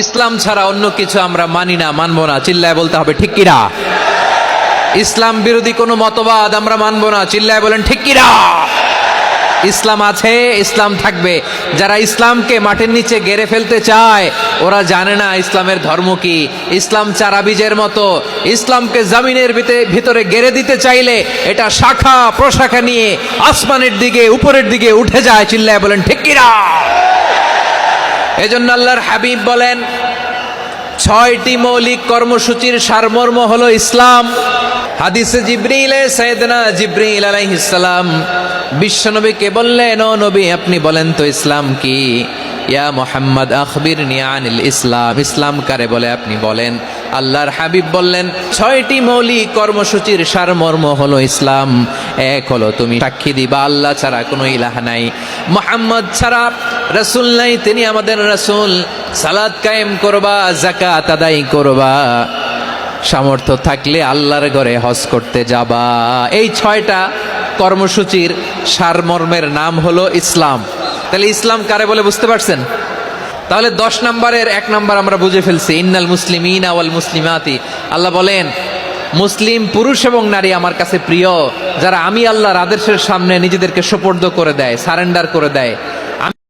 ইসলাম ছাড়া অন্য কিছু আমরা মানি না, মানবো না। চিল্লায় বলতে হবে ঠিক কিনা। ইসলাম বিরোধী কোনো মতবাদ আমরা মানবো না। চিল্লায় বলেন ঠিক কিনা। ইসলাম আছে, ইসলাম থাকবে। যারা ইসলামকে মাটির নিচে গেড়ে ফেলতে চায় ওরা জানে না ইসলামের ধর্ম কি। ইসলাম চারা বীজের মতো, ইসলামকে জমিনের ভিতরে গেড়ে দিতে চাইলে এটা শাখা প্রশাখা নিয়ে আসমানের দিকে, উপরের দিকে উঠে যায়। চিল্লায় বলেন ঠিক কিনা। এজন্য আল্লাহর হাবিব বলেন ৬টি মৌলিক কর্মসূচির সারমর্ম হলো ইসলাম। হাদিসে জিবরিলে সাইয়েদনা জিবরিল আলাইহিস সালাম বিশ্বনবীকে বললেন, ও নবী আপনি বলেন তো ইসলাম কি। ইয়া মুহাম্মদ আখবিরনি আনিল ইসলাম, ইসলাম কারে বলে আপনি বলেন। আল্লাহর হাবিব বললেন ৬টি মৌলিক কর্মসূচির সারমর্ম হলো ইসলাম। এক হলো তুমি সাক্ষী দিবা আল্লাহ ছাড়া কোনো ইলাহ নাই, মুহাম্মদ ছাড়া রাসূল নাই, তিনি আমাদের রাসূল। সালাত কায়েম করবা, যাকাত আদায় করবা, সামর্থ্য থাকলে আল্লাহর ঘরে হজ করতে যাবা। এই ৬টা কর্মসূচির সারমর্মের নাম হলো ইসলাম। তাহলে ইসলাম কারে বলে বুঝতে পারছেন? তাহলে ১০ নম্বরের ১ নম্বর আমরা বুঝে ফেলছি। ইন্নাল মুসলিমিনা ওয়াল মুসলিমাতি, আল্লাহ বলেন মুসলিম পুরুষ এবং নারী আমার কাছে প্রিয়, যারা আমি আল্লাহর আদেশের সামনে নিজেদেরকে সোপর্দ করে দেয়, সারেন্ডার করে দেয়।